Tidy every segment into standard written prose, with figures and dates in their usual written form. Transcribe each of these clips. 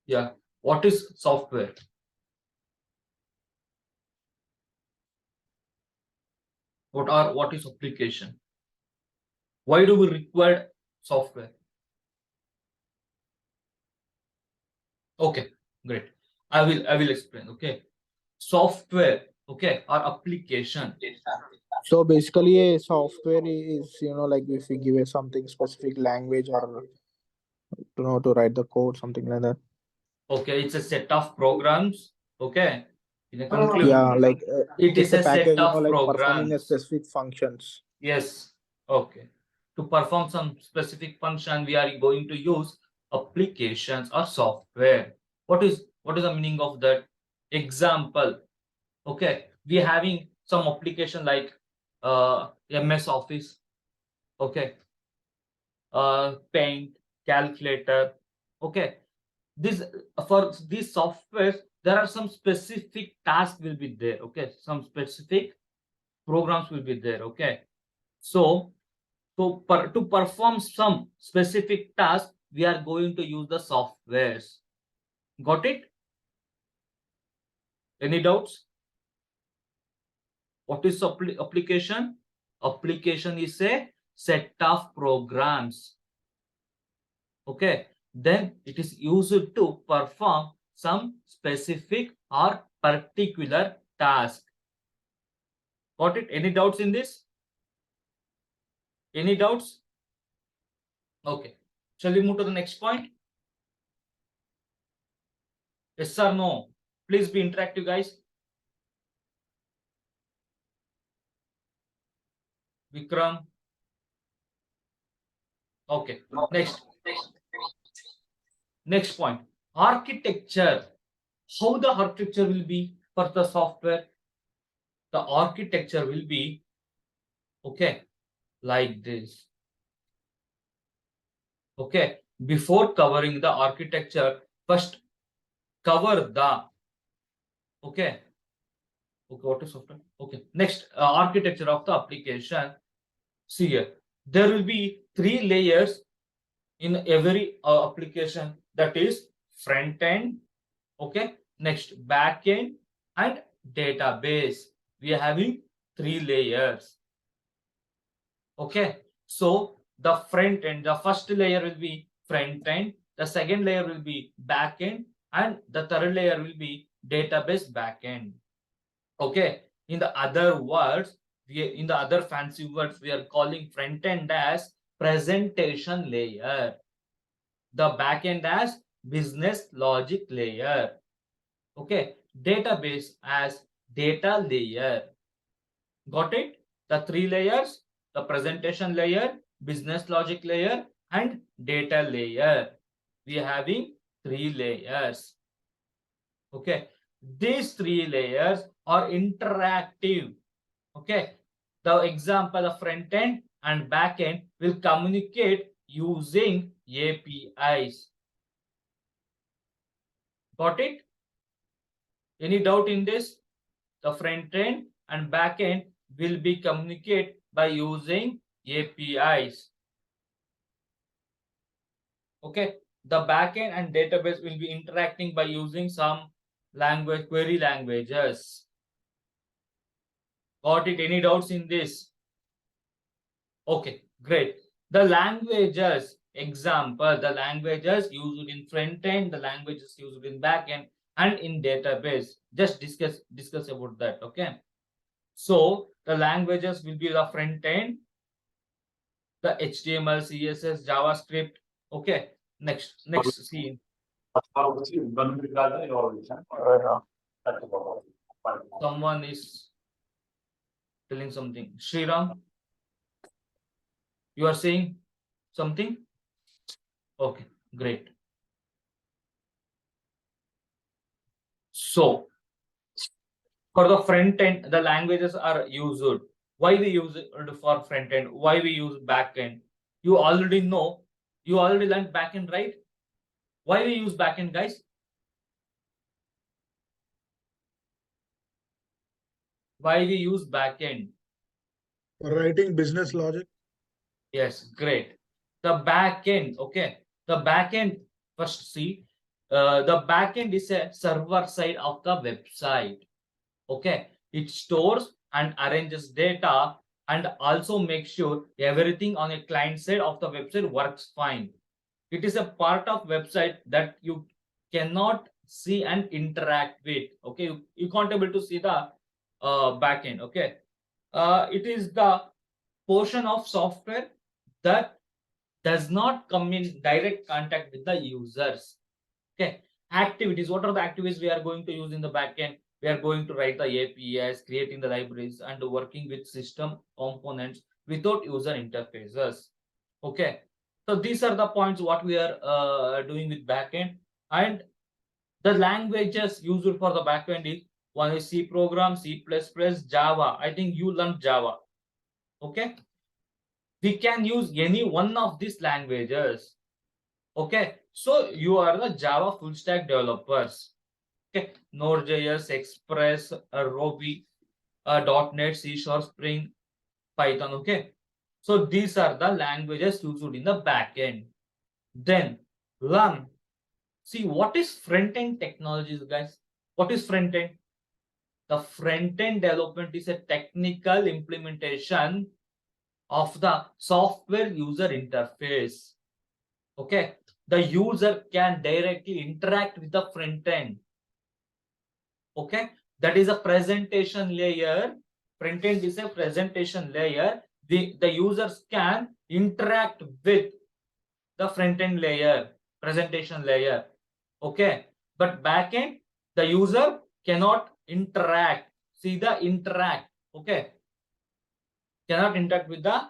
Yeah. What is software? What is application? Why do we require software? Okay, great. I will explain. Okay. Software, okay, or application. So basically, a software is, like if we give a something specific language or to write the code, something like that. Okay, it's a set of programs. Okay. In a conclusion, Yeah, like it is it's a a set package, of like performing a programs. specific functions. Yes. Okay. To perform some specific function, we are going to use applications or software. What is the meaning of that? Example. Okay. We having some application like MS Office. Okay. Paint, calculator. Okay. This for these softwares, there are some specific tasks will be there. Okay. Some specific programs will be there. Okay. So to perform some specific task, we are going to use the softwares. Got it? Any doubts? What is application? Application is a set of programs. Okay. Then it is used to perform some specific or particular task. Got it? Any doubts in this? Any doubts? Okay. Shall we move to the next point? Yes or no? Please be interactive, guys. Vikram. Okay. Next point. Architecture. How the architecture will be for the software? The architecture will be okay like this. Okay. Before covering the architecture, first cover the okay. Okay, what is software? Okay. Next, architecture of the application. See here. There will be 3 layers in every application, that is front end, okay, next back end and database. We are having 3 layers. Okay, so the front end, the first layer will be front end, the second layer will be back end, and the third layer will be database back end. Okay, in the other words, in the other fancy words, we are calling front end as presentation layer, the backend as business logic layer. Okay, database as data layer. Got it? The 3 layers: the presentation layer, business logic layer, and data layer. We are having 3 layers. Okay, these 3 layers are interactive. Okay, the example of front end and back end will communicate using APIs. Got it? Any doubt in this? The front end and back end will be communicate by using APIs. Okay, the back end and database will be interacting by using some query languages. Got it? Any doubts in this? Okay, great. The languages, example, the languages used in front end, the languages used in back end, and in database. Just discuss about that. Okay. So the languages will be the front end, the HTML, CSS, JavaScript. Okay. Next scene. Someone is telling something. Sriram, you are saying something? Okay, great. So for the front end, the languages are used. Why we use it for front end? Why we use back end? You already know. You already learned back end, right? Why we use back end, guys? Why we use back end? For writing business logic. Yes, great. The back end, okay. The back end, first see, The backend is a server side of the website. Okay, it stores and arranges data and also makes sure everything on a client side of the website works fine. It is a part of website that you cannot see and interact with. Okay, you can't able to see the backend. Okay, it is the portion of software that does not come in direct contact with the users. Okay, activities. What are the activities we are going to use in the backend? We are going to write the APIs, creating the libraries, and working with system components without user interfaces. Okay, so these are the points what we are doing with backend. And the languages used for the backend is one is C program, C++, Java. I think you learned Java. Okay, we can use any one of these languages. Okay, so you are the Java full stack developers. Okay, Node.js, Express, Ruby, .NET, C Sharp, Spring, Python. Okay, so these are the languages used in the backend. Then learn. See what is front end technologies, guys. What is front end? The front end development is a technical implementation of the software user interface. Okay, the user can directly interact with the front end. Okay, that is a presentation layer. Front end is a presentation layer. The users can interact with the front end layer, presentation layer. Okay, but back end, the user cannot interact. See the interact. Okay, cannot interact with the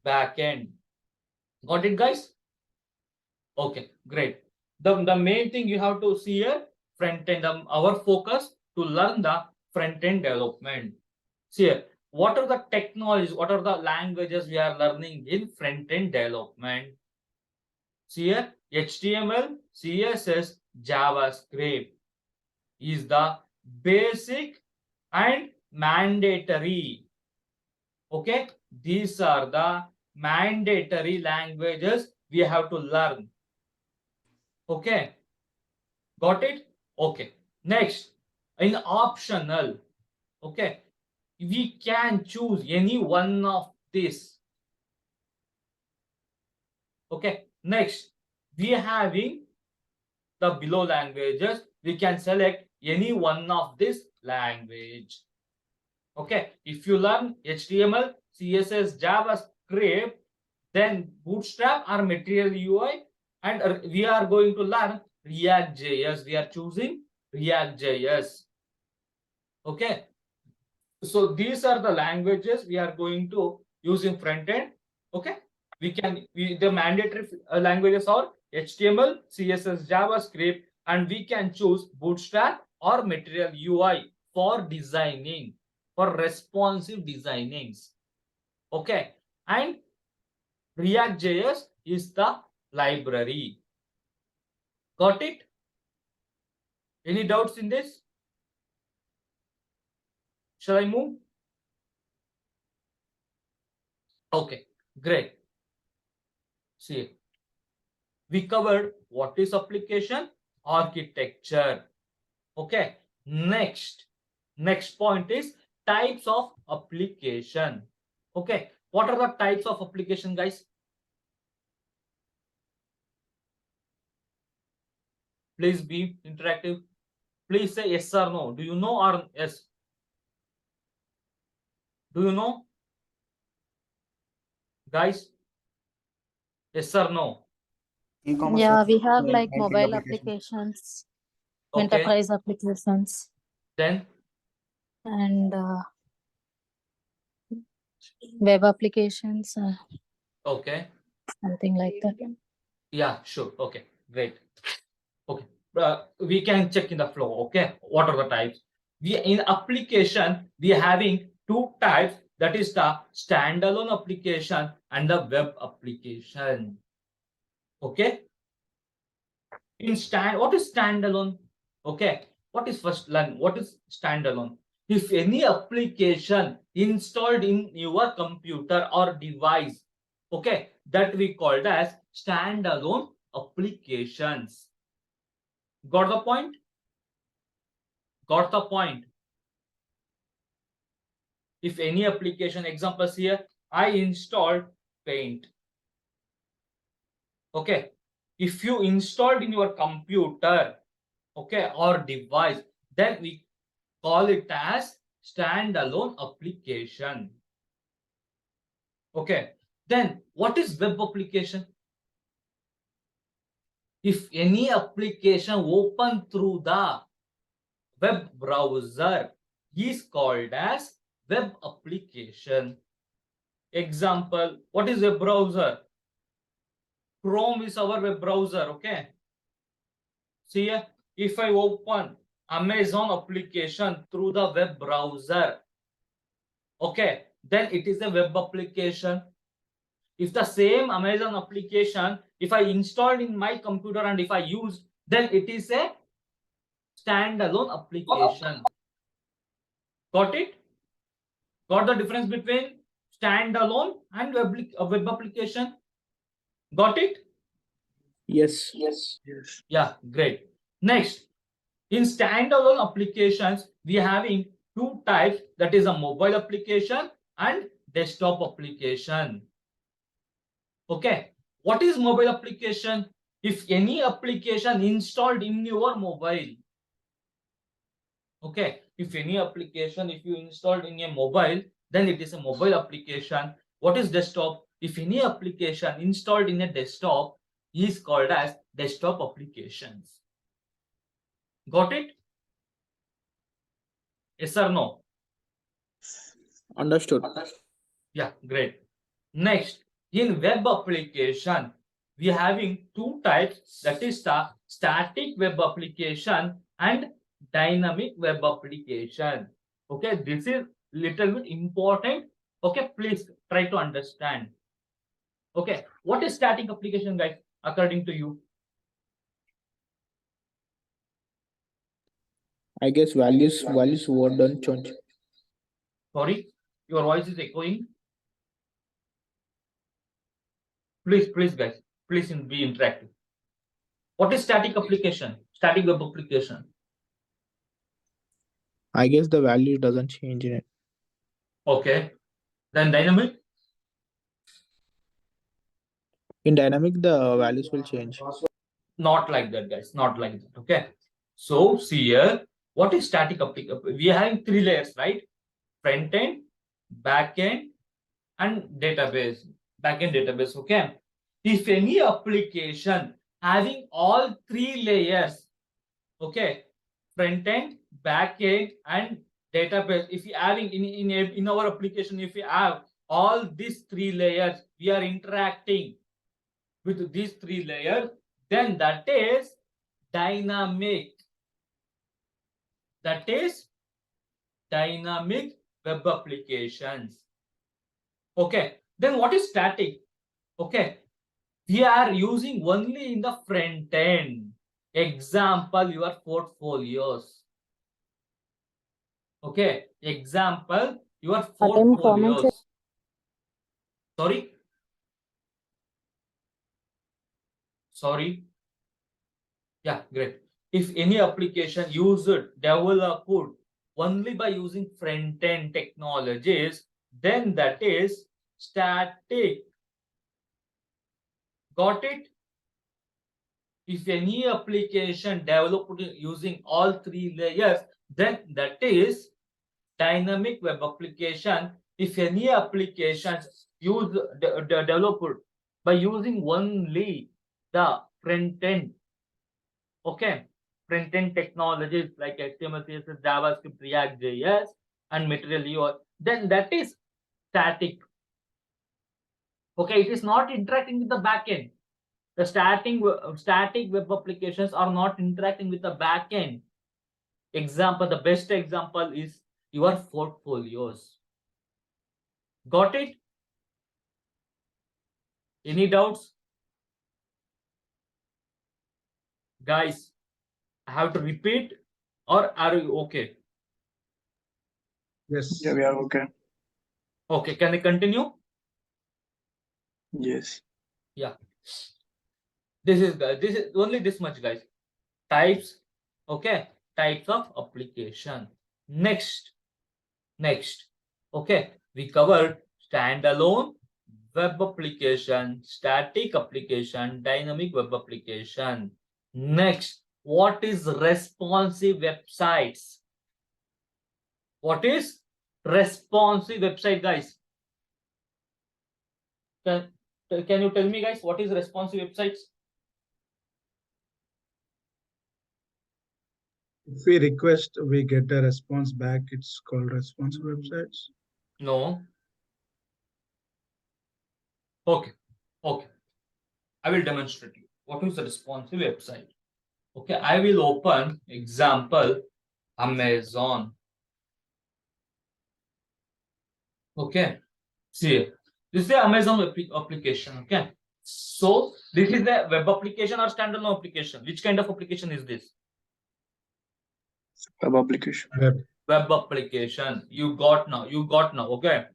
back end. Got it, guys? Okay, great. The main thing you have to see here, front end, our focus to learn the front end development. See here, what are the technologies, what are the languages we are learning in front end development? See here, HTML, CSS, JavaScript is the basic and mandatory. Okay, these are the mandatory languages we have to learn. Okay, got it? Okay, next, in optional, okay, we can choose any one of this. Okay, next, we are having the below languages. We can select any one of this language. Okay, if you learn HTML, CSS, JavaScript, then Bootstrap or Material UI, and we are going to learn React.js. We are choosing React.js. Okay, so these are the languages we are going to use in front end. Okay, the mandatory languages are HTML, CSS, JavaScript, and we can choose Bootstrap or Material UI for designing, for responsive designings. Okay, and React.js is the library. Got it? Any doubts in this? Shall I move? Okay, great. See, we covered what is application architecture. Okay, next point is types of application. Okay, what are the types of application, guys? Please be interactive. Please say yes or no. Do you know or yes? Do you know, guys? Yes or no? E-commerce Yeah, we have website, like banking mobile application. applications, Okay, enterprise applications, then and web applications, okay, something like that. yeah, sure. Okay, great. Okay, we can check in the flow. Okay, what are the types? We in application we are having two types. That is the standalone application and the web application. Okay, what is standalone? Okay, what is first learn? What is standalone? If any application installed in your computer or device, okay, that we called as standalone applications. Got the point? Got the point? If any application, examples here, I installed Paint. Okay. If you installed in your computer, okay, or device, then we call it as standalone application. Okay. Then what is web application? If any application open through the web browser is called as web application. Example, what is a browser? Chrome is our web browser. Okay. See here, if I open Amazon application through the web browser, okay, then it is a web application. If the same Amazon application, if I installed in my computer and if I use, then it is a standalone application. Got it? Got the difference between standalone and web application? Got it? Yes. Yeah, great. Next, in standalone applications, we are having two types, that is a mobile application and desktop application. Okay, what is mobile application? If any application installed in your mobile. Okay, if any application, if you installed in a mobile, then it is a mobile application. What is desktop? If any application installed in a desktop is called as desktop applications. Got it? Yes or no? Understood. Yeah, great. Next, in web application, we are having two types, that is the static web application and dynamic web application. Okay, this is little bit important. Okay, please try to understand. Okay, what is static application, guys, according to you? I guess values word don't change. Sorry, your voice is echoing. Please, guys, please be interactive. What is static application? Static web application. I guess the value doesn't change in it. Okay. Then dynamic? In dynamic, the values will change. Not like that, guys. Not like that. Okay. So see here, what is static application? We are having three layers, right? Front end, back end, and database. Back end database. Okay. If any application having all three layers, okay, front end, back end, and database. If you having in our application, if you have all these three layers, we are interacting with these three layers, then that is dynamic. That is dynamic web applications. Okay. Then what is static? Okay. We are using only in the front end. Example, your portfolios. Okay. Example, your portfolios. Sorry. Sorry. Yeah, great. If any application used, developed only by using front-end technologies, then that is static. Got it? If any application developed using all three layers, then that is dynamic web application. If any applications developed by using only the front-end, okay, front-end technologies like HTML, CSS, JavaScript, React, JS, and Material UI, then that is static. Okay, it is not interacting with the backend. The static web applications are not interacting with the backend. Example, the best example is your portfolios. Got it? Any doubts? Guys, I have to repeat, or are you okay? Yes. Yeah, we are okay. Okay, can I continue? Yes. Yeah. This is only this much, guys. types. Okay, types of application. Next, okay, we covered standalone web application, static application, dynamic web application. Next, what is responsive websites? What is responsive website, guys? Can you tell me, guys, what is responsive websites? If we request, we get a response back. It's called responsive websites. No. Okay. I will demonstrate you what is the responsive website. Okay, I will open example Amazon. Okay, see, this is the Amazon application. Okay, so this is the web application or standalone application. Which kind of application is this? Web application. Web application. You got now. Okay,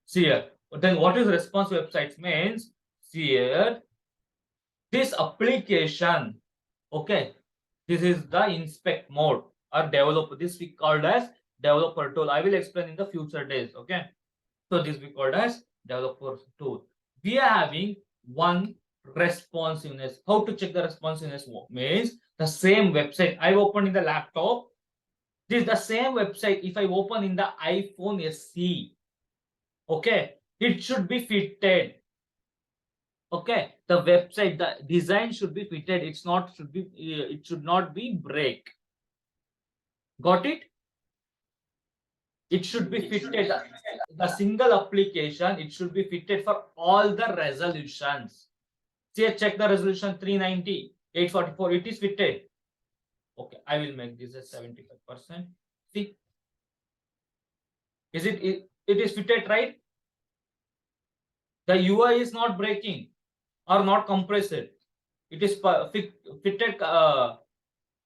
see here. Then what is responsive websites means? See here, this application. Okay, this is the inspect mode or developer. This we called as developer tool. I will explain in the future days. Okay, so this we called as developer tool. We are having one responsiveness. How to check the responsiveness means the same website I opened in the laptop. This is the same website if I open in the iPhone SE. Okay, it should be fitted. Okay, the website, the design should be fitted. It should not be break. Got it? It should be fitted. The single application, it should be fitted for all the resolutions. See, check the resolution 390, 844. It is fitted. Okay, I will make this as 75%. See, it is fitted, right? The UI is not breaking or not compressed. It is fitted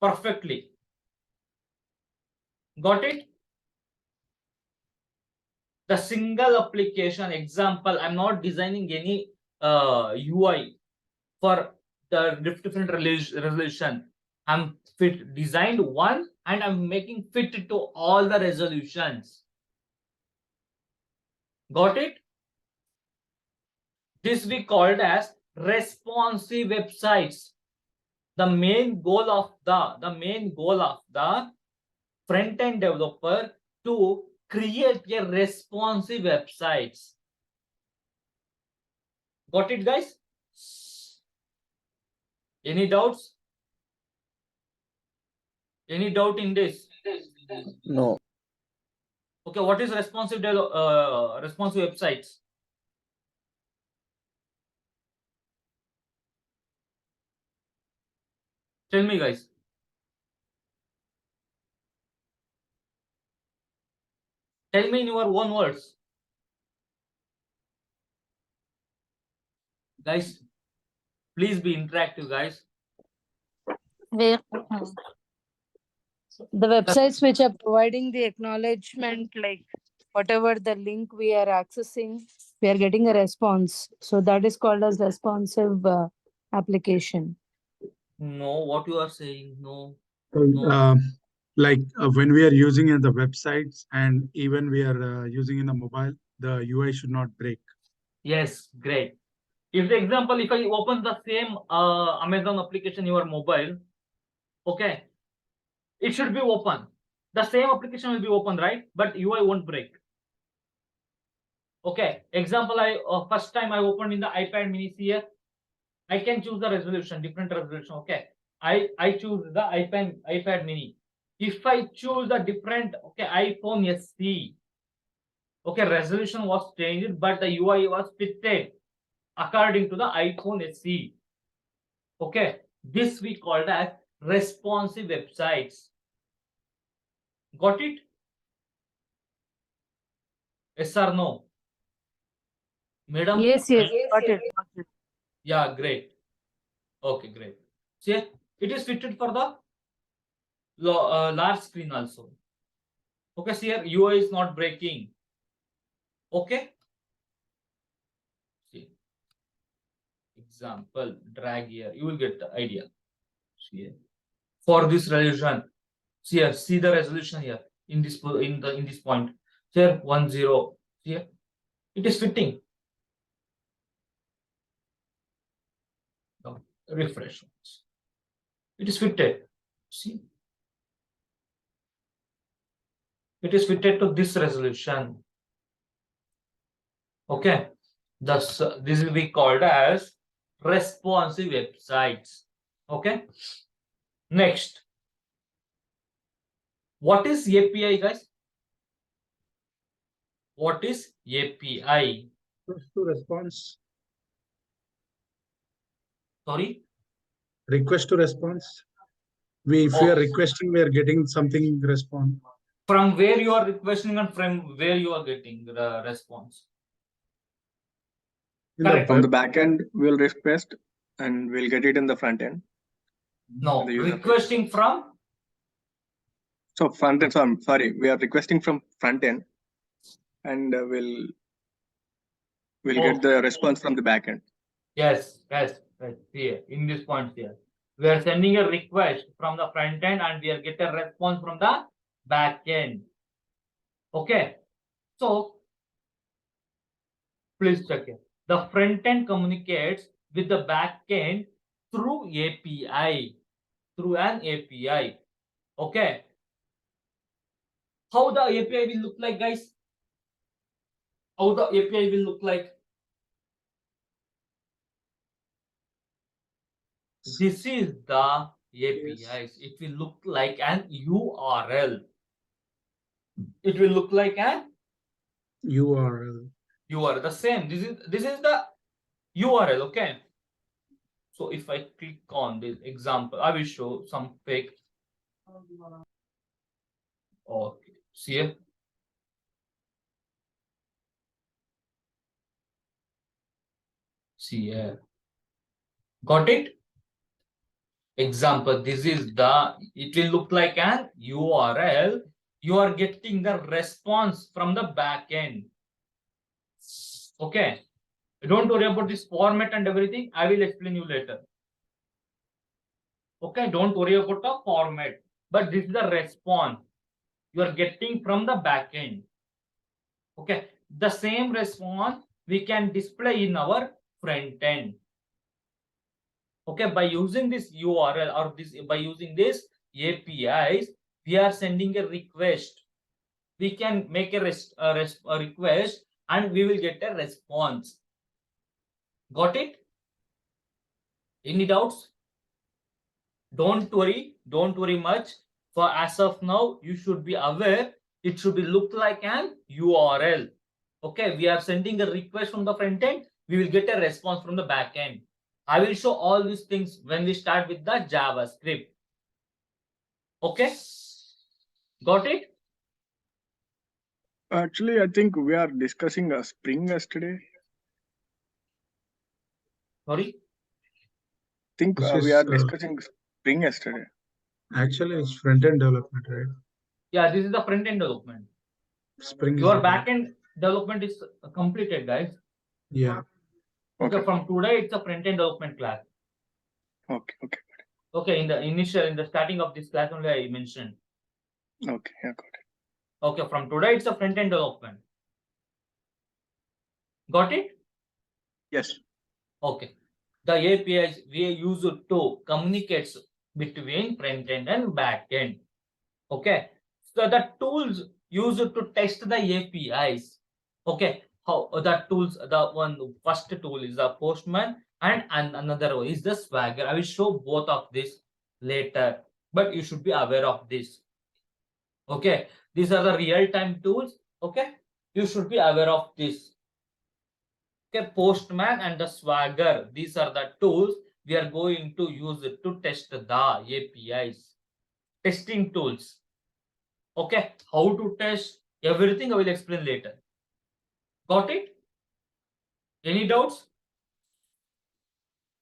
perfectly. Got it? The single application example, I'm not designing any UI for the different resolution. I'm designed one and I'm making fit to all the resolutions. Got it? This we called as responsive websites. The main goal of the front-end developer to create a responsive websites. Got it, guys? Any doubts? Any doubt in this? No. Okay, what is responsive websites? Tell me, guys. Tell me in your own words. Guys, please be interactive, guys. Where the websites which are providing the acknowledgement, like whatever the link we are accessing, we are getting a response. So that is called as responsive application. No, what you are saying? No. Like when we are using in the websites and even we are using in the mobile, the UI should not break. Yes, great. If the example, if I open the same Amazon application in your mobile, okay, it should be open. The same application will be open, right? But UI won't break. Okay, example, first time I opened in the iPad mini here. I can choose the resolution, different resolution. Okay, I choose the iPad mini. If I choose the different, okay, iPhone SE, okay, resolution was changed, but the UI was fitted according to the iPhone SE. Okay, this we called as responsive websites. Got it? Yes or no? Madam? Yes, got it. Yeah, great. Okay, great. See, it is fitted for the large screen also. Okay, see here, UI is not breaking. Okay. See, example, drag here. You will get the idea. See here. for this resolution. See the resolution here in this point. Here 1 0. Here it is fitting. Now, refresh. It is fitted. See, it is fitted to this resolution. Okay, thus this will be called as responsive websites. Okay, next, what is API, guys? What is API? Request to response. Sorry, Request to response. If we are Oh. requesting, we are getting something response. from where you are requesting and from where you are getting the response. In the Correct. From the back end, we'll request and we'll get it in the front end. No, The user requesting from So front end, so I'm sorry, we are requesting from front end, and we'll get the response from the back end. yes, here in this point here. We are sending a request from the front end and we are getting a response from the back end. Okay, so please check it. The front end communicates with the back end through API, through an API. Okay, how the API will look like, guys? How the API will look like? This is the APIs. It will look like an URL. It will look like an URL. URL. The same. This is the URL. Okay. So if I click on this example, I will show some fake. Okay. See here. See here. Got it? Example. This is the. It will look like an URL. You are getting the response from the back end. Okay. Don't worry about this format and everything. I will explain you later. Okay. Don't worry about the format. But this is the response you are getting from the back end. Okay. The same response we can display in our front end. Okay. By using this URL or by using this APIs, we are sending a request. We can make a request and we will get a response. Got it? Any doubts? Don't worry much. For as of now, you should be aware it should be look like an URL. Okay, we are sending a request from the front end. We will get a response from the back end. I will show all these things when we start with the JavaScript. Okay, got it? Actually, I think we are discussing Spring yesterday. Sorry? I think This we is, are discussing Spring yesterday. Actually, it's front-end development, right? Yeah, this is the front end development. Spring is Your the back end development is completed, guys. Yeah. Okay, from today it's a front end development class. Okay. Okay, in the starting of this class only I mentioned. Okay, yeah, got it. Okay, from today it's a front end development. Got it? Yes. Okay. The APIs we use to communicate between front end and back end. Okay. So the tools used to test the APIs. Okay. How the tools, the first tool is the Postman and another one is the Swagger. I will show both of this later, but you should be aware of this. Okay. These are the real-time tools. Okay. You should be aware of this. Okay, Postman and the Swagger. These are the tools we are going to use to test the APIs. Testing tools. Okay, how to test everything I will explain later. Got it? Any doubts?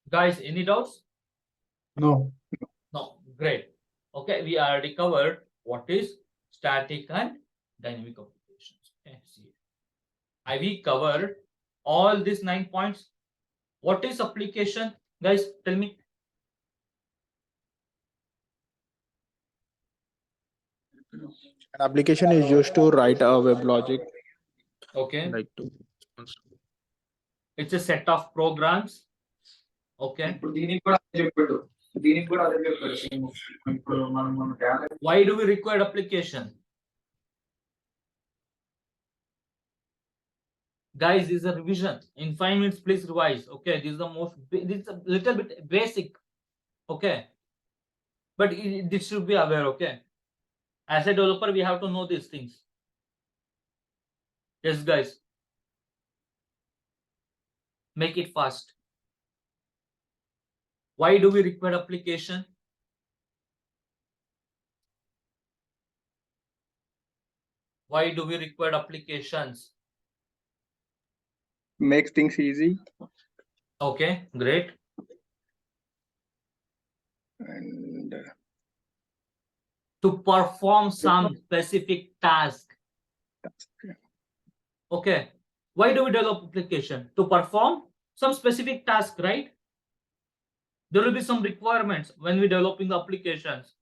Guys, any doubts? No. No, great. Okay, we already covered what is static and dynamic applications. Okay, see. We covered all these 9 points. What is application? Guys, tell me. An application is used to write a web logic, Okay. like to. It's a set of programs. Okay. Why do we require application? Guys, this is a revision. In 5 minutes, please revise. Okay, this is the most. This is a little bit basic. Okay, but this should be aware. Okay, as a developer, we have to know these things. Yes, guys. Make it fast. Why do we require application? Why do we require applications? Makes things easy. Okay, great. And To perform some specific task. Okay. Why do we develop application? To perform some specific task, right? There will be some requirements when we developing the applications.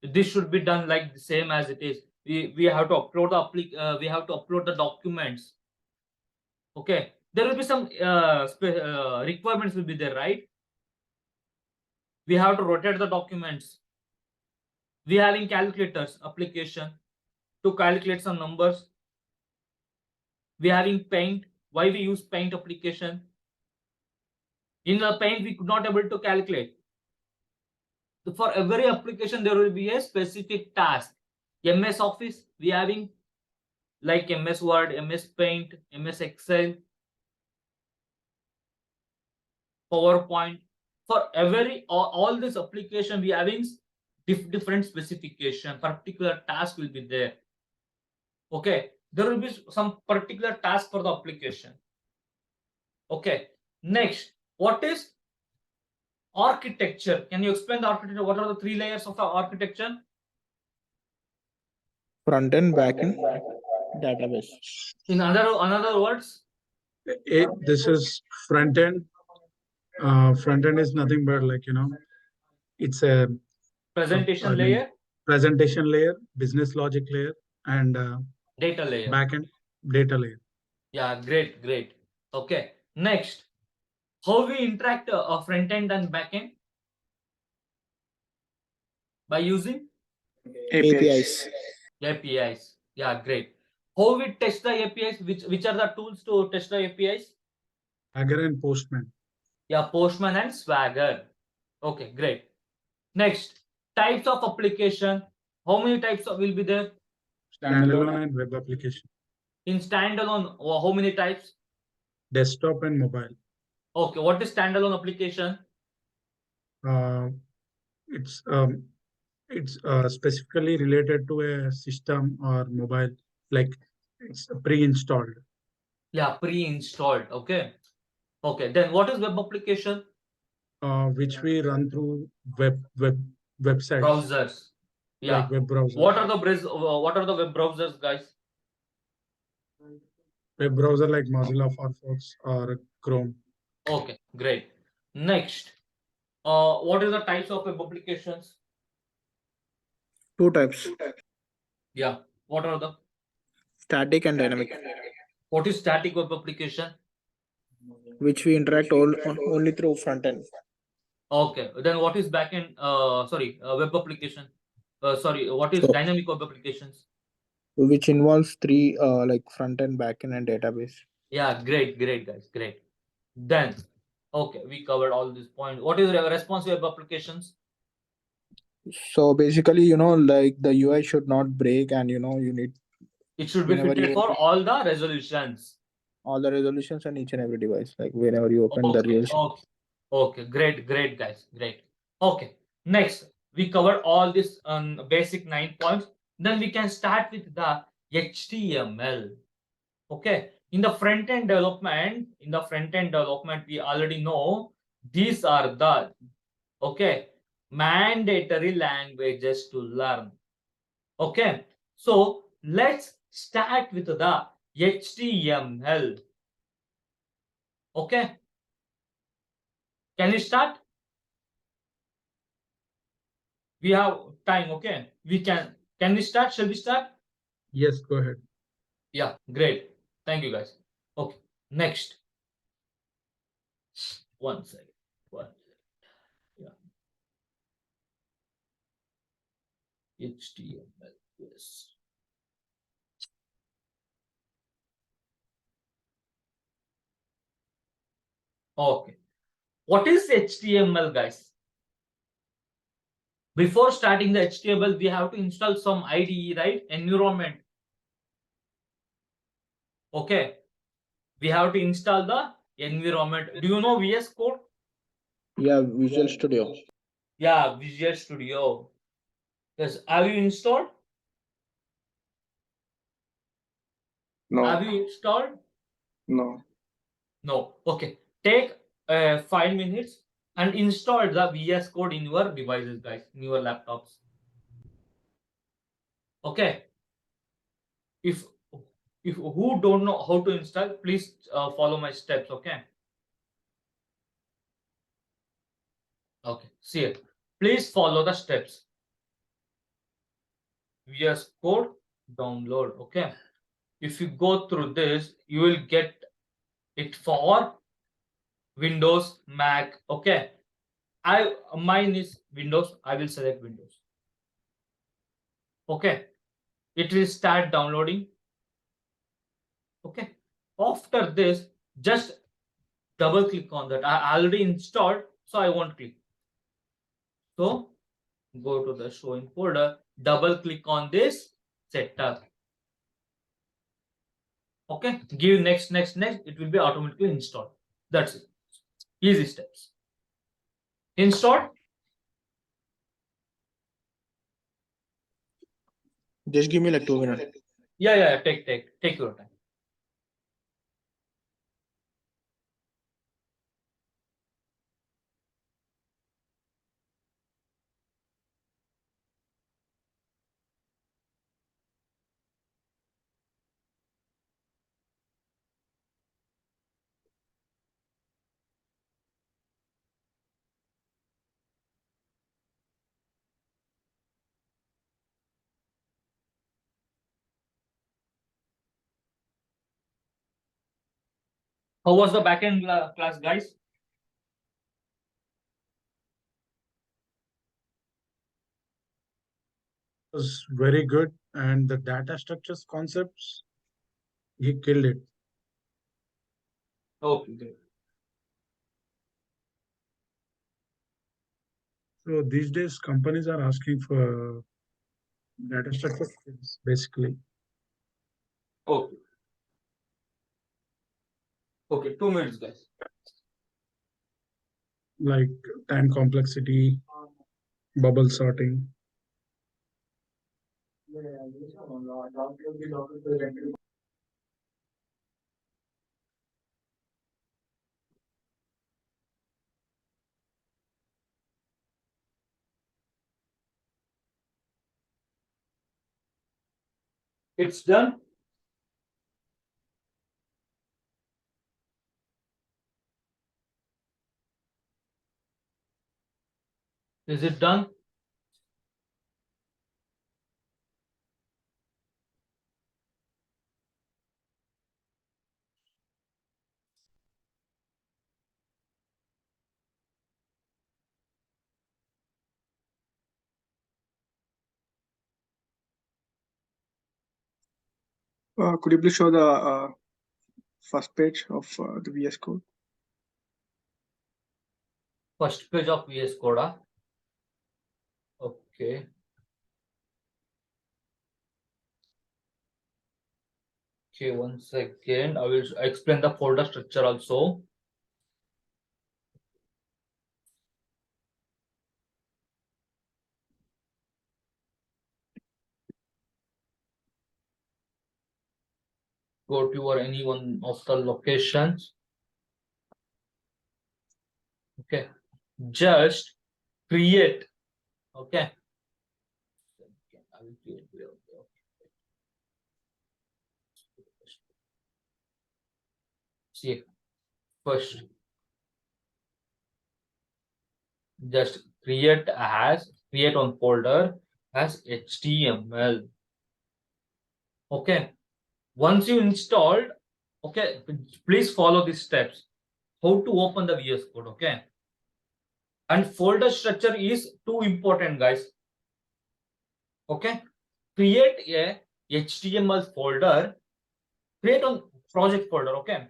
This should be done like the same as it is. We have to upload the we have to upload the documents. Okay. There will be some requirements will be there, right? We have to rotate the documents. We having calculators application to calculate some numbers. We having paint. Why we use paint application? In the paint we could not able to calculate. For every application there will be a specific task. MS Office we having like MS Word, MS Paint, MS Excel, PowerPoint. For every all this application we having different specification. Particular task will be there. Okay, there will be some particular task for the application. Okay, next, what is architecture? Can you explain the architecture? What are the 3 layers of the architecture? Front end, back end, database. In another words, This is front end. Front end is nothing but like, it's a presentation layer, presentation layer, business logic layer, and data layer. backend data layer. Yeah, great, great. Okay, next, how we interact a front end and back end? By using APIs. APIs. Yeah, great. How we test the APIs? Which are the tools to test the APIs? Swagger and Postman. Yeah, Postman and Swagger. Okay, great. Next, types of application. How many types will be there? Standalone and web application. In standalone, how many types? Desktop and mobile. Okay, what is standalone application? It's specifically related to a system or mobile, like it's pre-installed. Yeah, pre-installed. Okay. Okay, then what is web application? Which we run through websites. Browsers. Yeah. Like web browser. What are the web browsers, guys? Web browser like Mozilla Firefox or Chrome. Okay, great. Next, what is the types of web applications? 2 types, Yeah. What are the? static and dynamic, What is static web application? which we interact only through front end. Okay. Then what is backend? Web application. What is So- dynamic web applications? Which involves 3 like front end, back end, and database. Yeah, great, great, guys, great. Then, okay, we covered all these points. What is responsive web applications? So basically, like the UI should not break, and you need It should be Whenever fitted you for open- all the resolutions. all the resolutions on each and every device. Like whenever you open the Okay, resolution. okay, okay, great, great, guys, great. Okay, next we covered all this basic 9 points. Then we can start with the HTML. Okay, in the front end development, we already know these are the mandatory languages to learn. Okay, so let's start with the HTML. Okay, can we start? We have time. Okay, we can we start? Shall we start? Yes, go ahead. Yeah, great. Thank you, guys. Okay, next. One second. Yeah. HTML. Yes. Okay. What is HTML, guys? Before starting the HTML, we have to install some IDE, right? Environment. Okay. We have to install the environment. Do you know VS Code? Yeah, Visual Studio. Yeah, Visual Studio. Yes. Have you installed? No, Have you installed? no. No. Okay. Take 5 minutes and install the VS Code in your devices, guys, in your laptops. Okay. If who don't know how to install, please follow my steps. Okay. Okay. See it. Please follow the steps. VS Code download. Okay. If you go through this, you will get it for Windows, Mac. Okay. Mine is Windows. I will select Windows. Okay. It will start downloading. Okay. After this, just double click on that. I already installed, so I won't click. So go to the showing folder, double click on this setup. Okay, give next, it will be automatically installed. That's it. Easy steps. Installed. Just give me like 2 minutes. Yeah. Take your time. How was the backend class, guys? Was very good, and the data structures concepts, he killed it. Okay, great. So these days, companies are asking for data structure skills, basically. Okay. Okay, 2 minutes, guys. Like time complexity, bubble sorting. It's done. Is it done? Could you please show the first page of the VS Code? First page of VS Code. Okay. Okay, 1 second. I will explain the folder structure also. Go to your any one of the locations. Okay. Just create. Okay. I will create. See, first, just create one folder as HTML. Okay. Once you installed, okay, please follow these steps. How to open the VS Code, okay? And folder structure is too important, guys. Okay. Create a HTML folder, create a project folder, okay?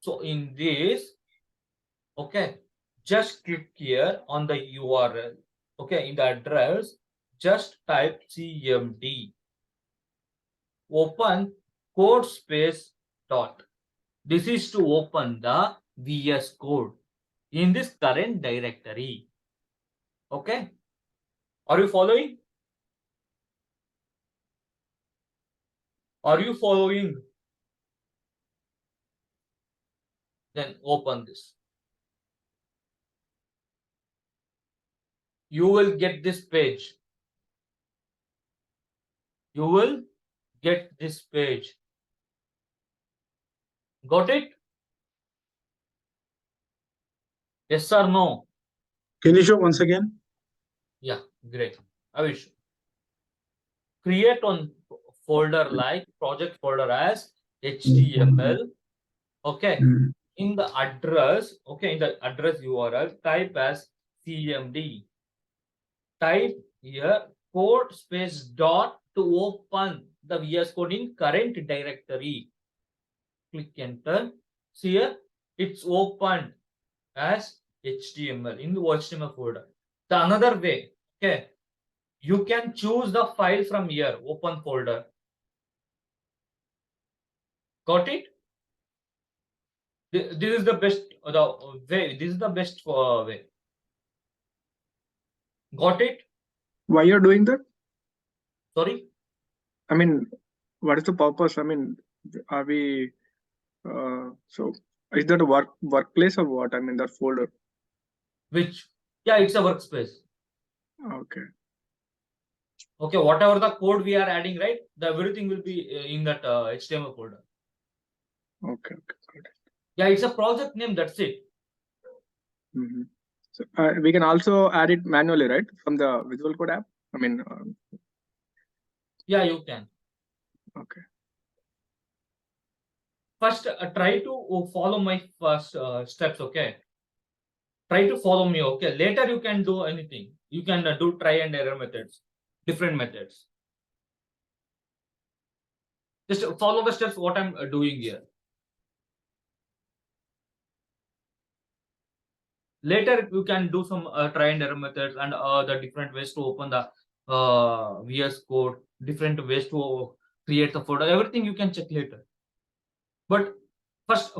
So in this, okay, just click here on the URL, okay, in the address, just type cmd, open code space dot. This is to open the VS Code in this current directory. Okay, are you following? Are you following? Then open this. You will get this page. You will get this page. Got it? Yes or no? Can you show once again? Yeah, great. I will show. Create one folder like project folder as HTML. Okay. Mm. In the address, okay, in the address URL, type as cmd. Type here code space dot to open the VS Code in current directory. Click enter. See here, it's opened as HTML in the HTML folder. The another way, okay, you can choose the file from here, open folder. Got it? This is the best way. This is the best way. Got it? Why you're doing that? Sorry. I mean, what is the purpose? I mean, are we, so is that a workplace or what? I mean, that folder. Which? Yeah, it's a workspace. Okay. Okay, whatever the code we are adding, right? The everything will be in that HTML folder. Okay. Got it. Yeah, it's a project name. That's it. Mm-hmm. So we can also add it manually, right? From the Visual Code app. I mean, Yeah, you can. okay. First, try to follow my first steps. Okay. Try to follow me. Okay. Later, you can do anything. You can do try and error methods, different methods. Just follow the steps. What I'm doing here. Later, you can do some try and error methods and the different ways to open the VS Code, different ways to create the folder. Everything you can check later. But first,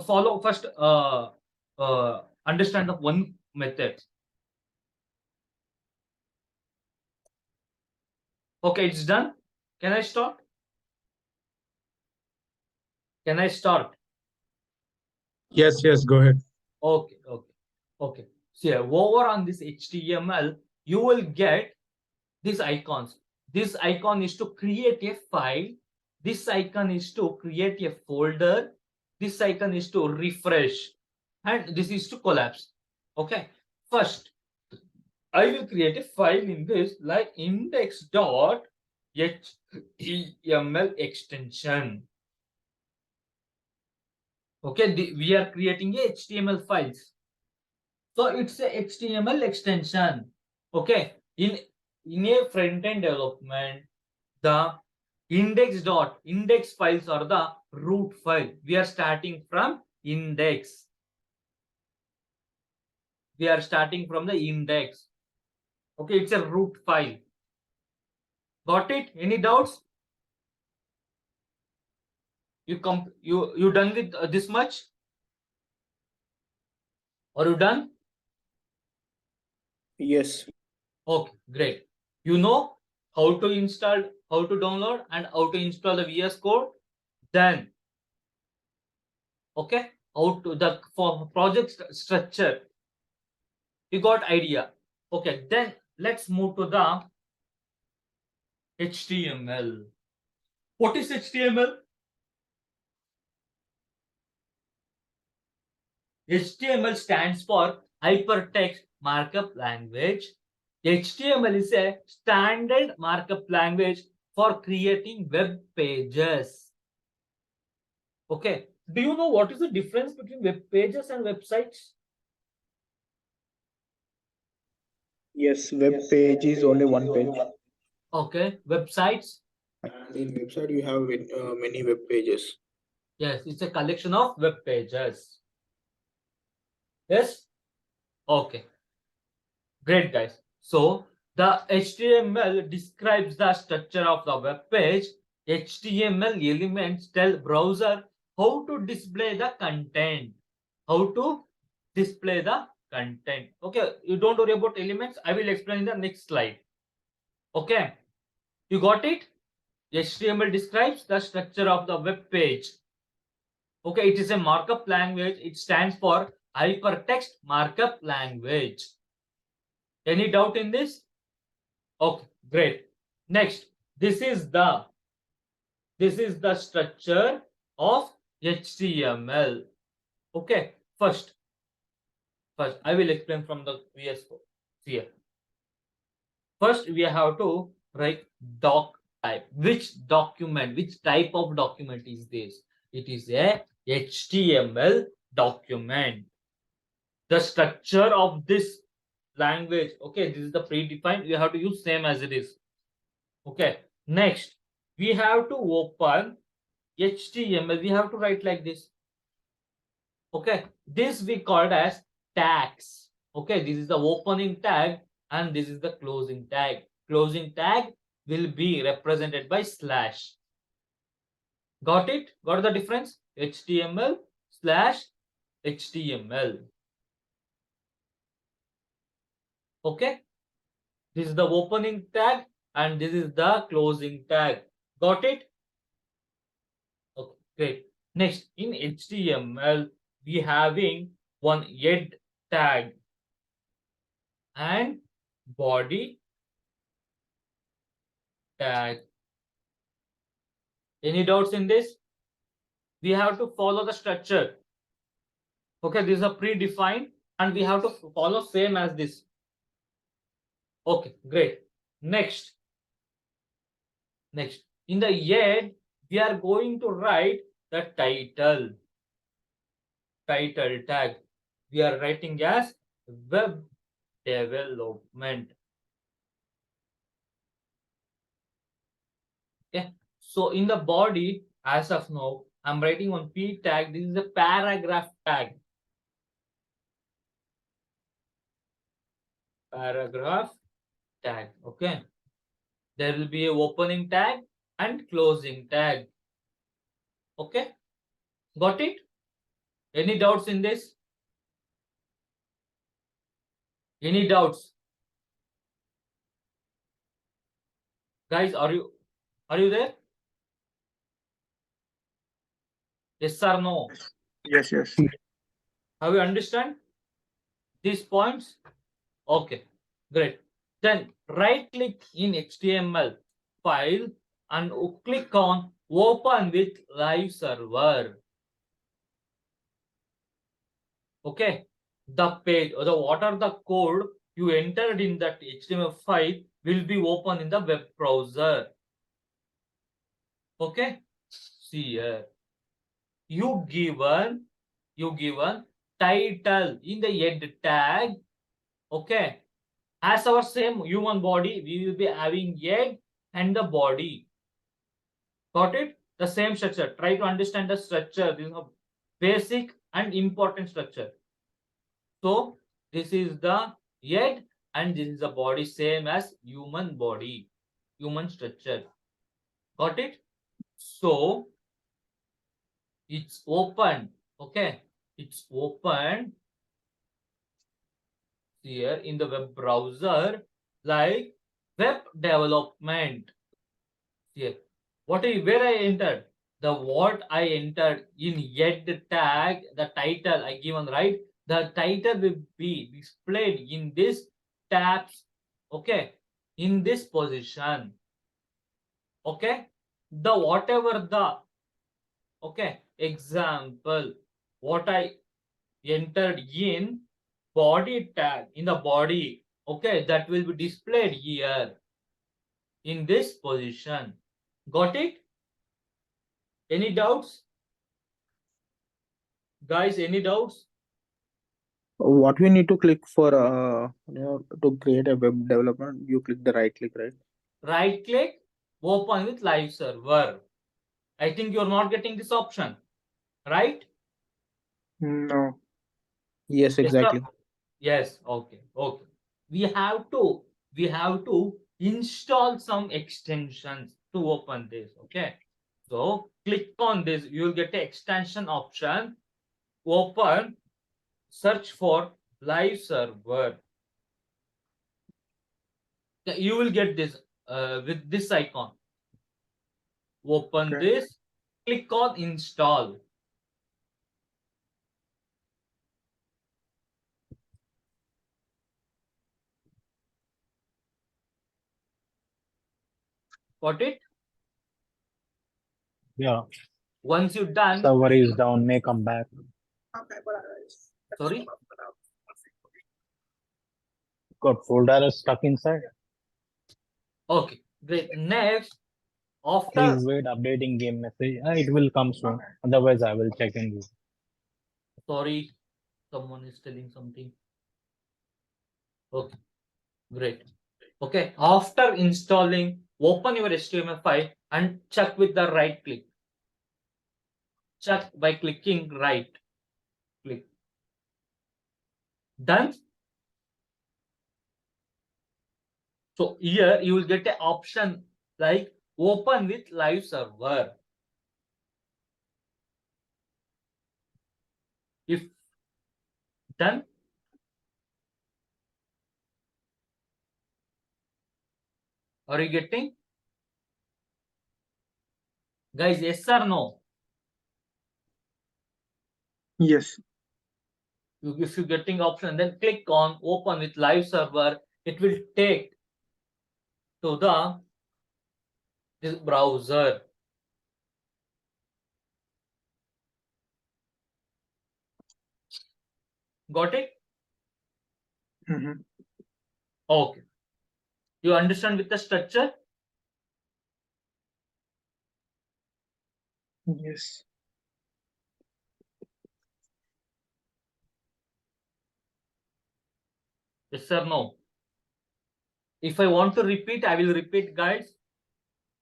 understand the one method. Okay, it's done. Can I start? Can I start? Yes, go ahead. Okay. So here, over on this HTML, you will get these icons. This icon is to create a file. This icon is to create a folder. This icon is to refresh. And this is to collapse. Okay. First, I will create a file in this like index.html extension. Okay, we are creating a HTML files. So it's a HTML extension. Okay, in a front-end development, the index files are the root file. We are starting from index. We are starting from the index. Okay, it's a root file. Got it? Any doubts? You done with this much? Are you done? Yes. Okay, great. You know how to install, how to download, and how to install the VS Code. Then, okay, how to the for project structure. You got idea. Okay, then let's move to the HTML. What is HTML? HTML stands for Hypertext Markup Language. HTML is a standard markup language for creating web pages. Okay. Do you know what is the difference between web pages and websites? Yes, web page is only one page. Okay. Websites. And in website, you have many web pages. Yes, it's a collection of web pages. Yes. Okay. Great, guys. So the HTML describes the structure of the web page. HTML elements tell browser how to display the content. How to display the content. Okay, you don't worry about elements. I will explain in the next slide. Okay, you got it? HTML describes the structure of the web page. Okay, it is a markup language. It stands for hypertext markup language. Any doubt in this? Okay, great. Next, this is the structure of HTML. Okay, first I will explain from the VS Code here. First, we have to write doc type. Which document, which type of document is this? It is a HTML document. The structure of this language, okay, this is the predefined. You have to use same as it is. Okay, next we have to open HTML. We have to write like this. Okay, this we called as tags. Okay, this is the opening tag and this is the closing tag. Closing tag will be represented by slash. Got it? Got the difference? HTML slash HTML. Okay, this is the opening tag and this is the closing tag. Got it? Okay, great. Next, in HTML, we having one head tag and body tag. Any doubts in this? We have to follow the structure. Okay, this is a predefined and we have to follow same as this. Okay, great. Next, in the head, we are going to write the title tag. We are writing as web development. Okay, so in the body, as of now, I'm writing on P tag. This is a paragraph tag. Paragraph tag. Okay, there will be a opening tag and closing tag. Okay, got it? Any doubts in this? Any doubts? Guys, are you there? Yes or no? Yes, yes. Have you understand these points? Okay, great. Then right click in HTML file and click on open with live server. Okay, the page or the what are the code you entered in that HTML file will be open in the web browser. Okay, see here. You given title in the head tag. Okay, as our same human body, we will be having head and the body. Got it? The same structure. Try to understand the structure. This is a basic and important structure. So this is the head and this is the body, same as human body, human structure. Got it? So it's open. Okay, it's open here in the web browser like web development. Here, where I entered? What I entered in head tag, the title I given, right? The title will be displayed in this tabs. Okay, in this position. Okay, the whatever the okay example what I entered in body tag in the body, okay, that will be displayed here in this position. Got it? Any doubts? Guys, any doubts? What we need to click for to create a web development, you click the right click, right? Right click, open with live server. I think you're not getting this option, right? No. Yes, Yes, sir. exactly. Yes, okay, okay. We have to install some extensions to open this. Okay. So click on this, you will get an extension option. Open, search for live server. You will get this with this icon. Open Okay. this, click on install. Got it? Yeah, Once you're done, server is down, may come back. sorry. Got folder is stuck inside. Okay, great. Next, after Please wait, updating game message. It will come soon. Otherwise, I will check in you. sorry, someone is telling something. Okay, great. Okay, after installing, open your HTML file and check with the right click. Check by clicking right click. Done. So here you will get an option like open with live server. If done, are you getting? Guys, yes or no? Yes. If you're getting option, then click on open with live server. It will take to this browser. Got it? Mm-hmm. Okay. You understand with the structure? Yes. Yes or no? If I want to repeat, I will repeat, guys,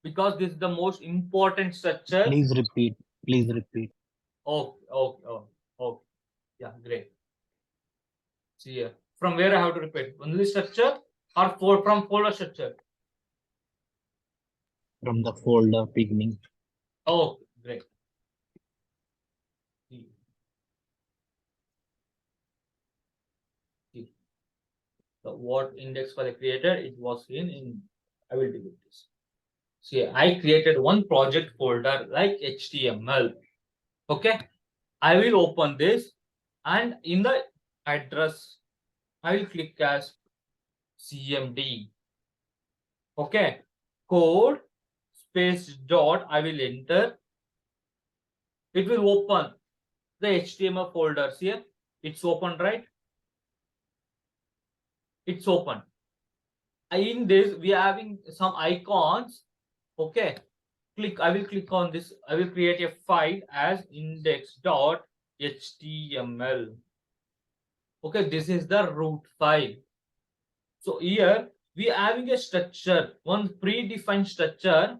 because this is the most important structure. Please repeat. Please repeat. Okay, okay, okay, okay. Yeah, great. See here. From where I have to repeat? Only structure or from folder structure? From the folder beginning. Oh, great. See. See. So what index file I created, it was in I will delete this. See, I created one project folder like HTML. Okay. I will open this and in the address, I will click as CMD. Okay. Code space dot, I will enter. It will open the HTML folders here. It's open, right? It's open. In this, we are having some icons. Okay. I will click on this. I will create a file as index.html. Okay, this is the root file. So here we are having a structure, one predefined structure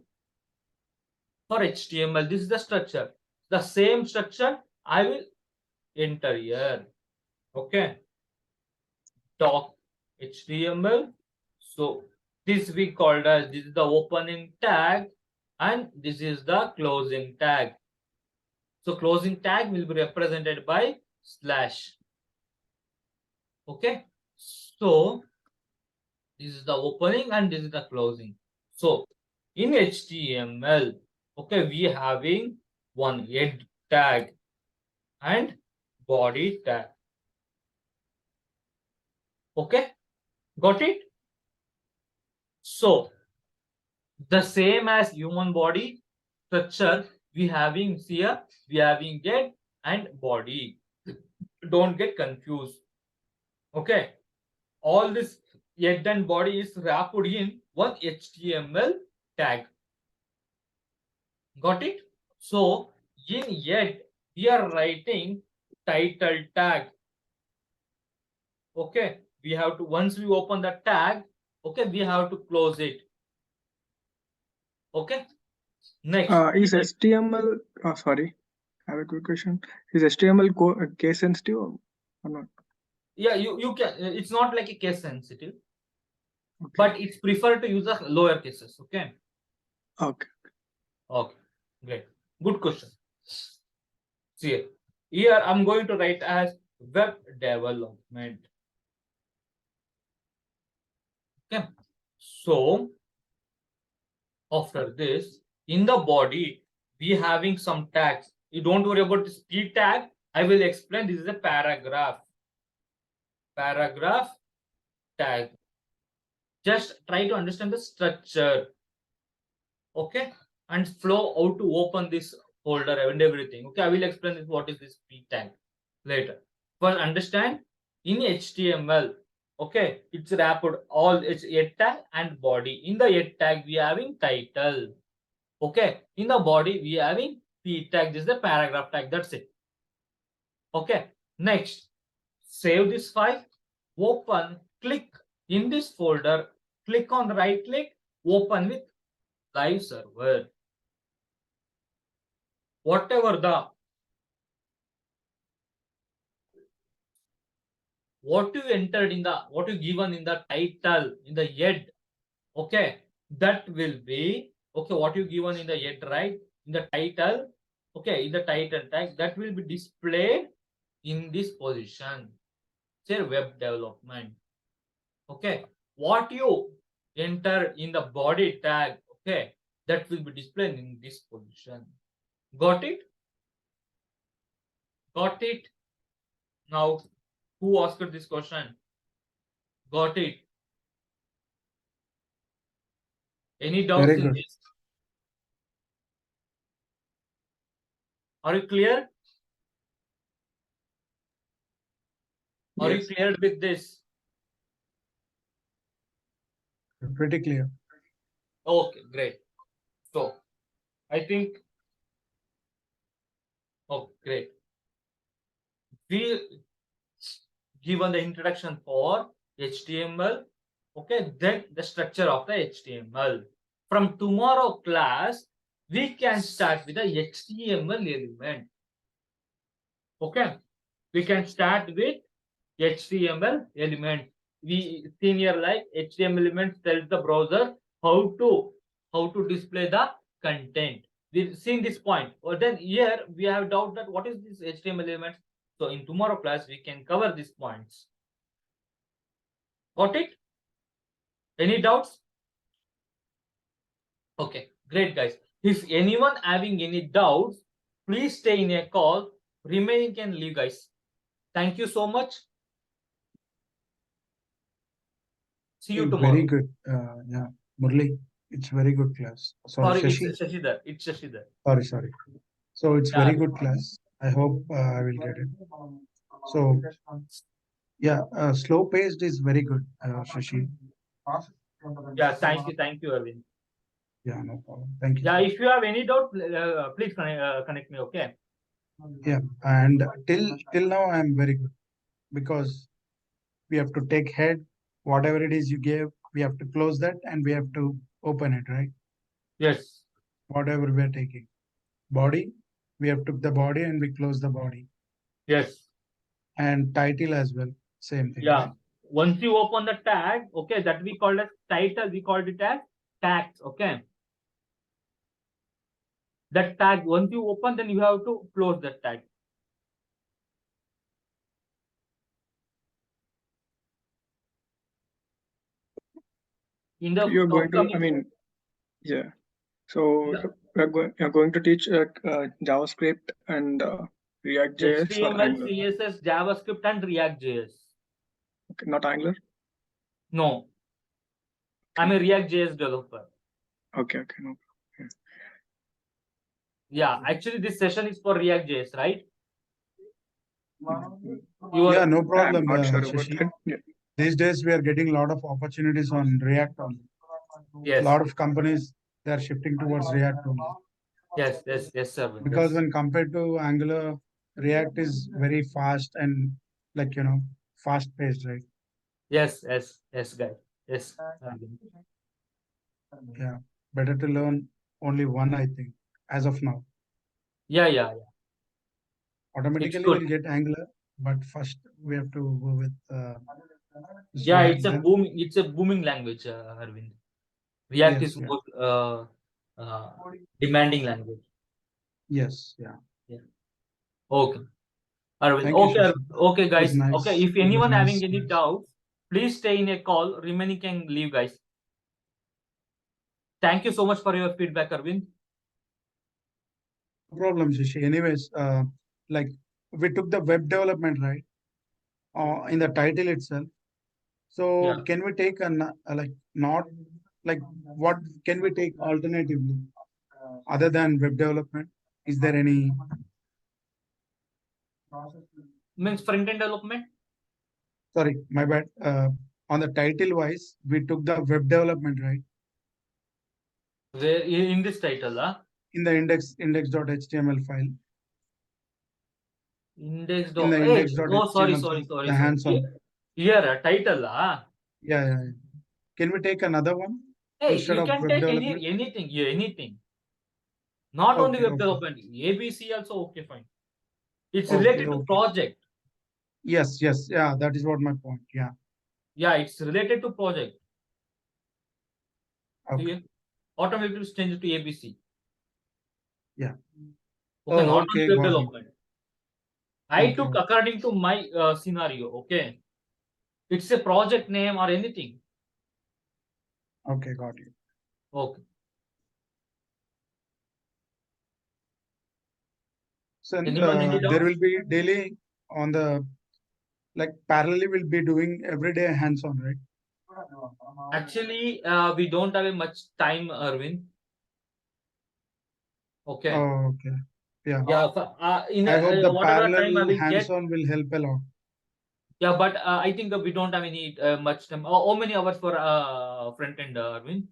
for HTML. This is the structure. The same structure I will enter here. Okay. Doc HTML. So this we called as this is the opening tag and this is the closing tag. So closing tag will be represented by slash. Okay. So this is the opening and this is the closing. So in HTML, okay, we having one head tag and body tag. Okay, got it? So the same as human body structure, we having here, we having head and body. Don't get confused. Okay, all this head and body is wrapped in one HTML tag. Got it? So in head, we are writing title tag. Okay, we have to, once we open the tag, okay, we have to close it. Okay, next. Is HTML, sorry, I have a quick question. Is HTML case sensitive or not? Yeah, you can, it's not like a case sensitive, Okay. but it's preferred to use the lower cases. Okay. Okay. Okay, great. Good question. See, here I'm going to write as web development. Okay. So after this, in the body, we having some tags. You don't worry about this P tag. I will explain. This is a paragraph. Paragraph tag. Just try to understand the structure. Okay, and flow how to open this folder and everything. Okay, I will explain this, what is this P tag later. First, understand in HTML. Okay, it's wrapped all, it's head tag and body. In the head tag, we having title. Okay, in the body, we having P tag. This is the paragraph tag. That's it. Okay, next, save this file, open, click in this folder, click on the right click, open with live server. Whatever the what you entered in the, what you given in the title, in the head, okay, that will be, okay, what you given in the head, right, in the title, okay, in the title tag, that will be displayed in this position. Say web development. Okay, what you enter in the body tag, okay, that will be displayed in this position. Got it? Got it? Now, who asked this question? Got it? Any doubts Very in good. this? Are you clear? Are you Yes. clear with this? Pretty clear. Okay, great. So, I think, oh, great. We given the introduction for HTML, okay, then the structure of the HTML. From tomorrow class, we can start with the HTML element. Okay, we can start with HTML element. We seen here like HTML element tells the browser how to display the content. We've seen this point. Or then here we have doubt that what is this HTML element. So in tomorrow class we can cover these points. Got it? Any doubts? Okay, great guys. If anyone having any doubts, please stay in a call. Remaining can leave, guys. Thank you so much. See you tomorrow. Very good. Yeah, Murli, it's very good class. Sorry, Shashi. It's Shashidhar. It's Shashidhar. Sorry. So it's Yeah. very good class. I hope I will get it. So yeah, slow paced is very good, Shashi. Yeah, thank you, Arvind. Yeah, no problem. Thank you. Yeah, if you have any doubt, please connect me. Okay. Yeah, and till now I'm very good because we have to take head, whatever it is you gave, we have to close that and we have to open it, right? Yes. Whatever we are taking. Body, we have took the body and we close the body. Yes. And title as well, same thing. Yeah. Right? Once you open the tag, okay, that we called as title, we called it as tags. Okay. That tag, once you open, then you have to close that tag. In the You're going to, I upcoming, mean, yeah. So Yeah. you're going to teach JavaScript and React.js or HTML, Angular. CSS, JavaScript, and React.js. Okay, not Angular. No, I'm a React.js developer. Okay, no. Yeah, actually, this session is for React.js, right? Yeah, no I'm problem, not sure about Shashi. that. Yeah. These days we are getting a lot of opportunities on React only. A Yes. lot of companies, they are shifting towards React only. Yes, sir. Because Yes. when compared to Angular, React is very fast and like, fast paced, right? Yes, guys. Yes. Yeah. Better to learn only one, I think, as of now. Yeah. Automatically good. we'll get Angular, but first we have to go with this Yeah, React it's a then. booming language, Arvind. React Yes, is yeah. most demanding language. Yes, yeah. Okay. Arvind. Thank you, Okay, Shashi. okay, It was guys. nice. Okay, if It was anyone nice. having any doubts, please stay in a call. Remaining can leave, guys. Thank you so much for your feedback, Arvind. No problem, Shashi. Anyways, like we took the web development, right? In the title itself. So Yeah. can we take like not like what can we take alternatively other than web development? Is there any Means front-end development? sorry, my bad. On the title wise, we took the web development, right? Where in this title, In the index.html file. Index. In the Hey, index.html sorry. file, the hands-on. Here, title, Yeah. Can we take another one Hey, instead you of can web take development? anything. Not only Okay, web okay. development, ABC also okay, fine. It's Okay, related to okay. project. Yes, yeah, that is what my point. Yeah. Yeah, it's related to project. Okay. Okay. Automatically change it to ABC. Yeah. Okay, Oh, not okay, on web got it. development. I Okay, took okay. according to my scenario. Okay. It's a project name or anything. Okay, got it. Okay. So Anyone any there doubts? will be daily on the like parallelly we'll be doing everyday hands-on, right? Actually, we don't have a much time, Arvind. Okay. Oh, okay. Yeah. Yeah. I hope the whatever time I parallel will get. hands-on will help a lot. Yeah, but I think we don't have any much time. How many hours for front end, Arvind?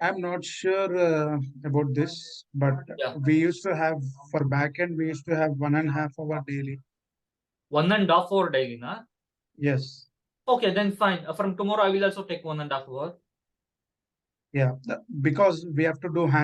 I'm not sure about this, but Yeah. we used to have for backend, we used to have 1.5 hour daily. 1.5 hour daily, na? Yes. Okay, then fine. From tomorrow, I will also take 1.5 hour. Yeah. Because we have to do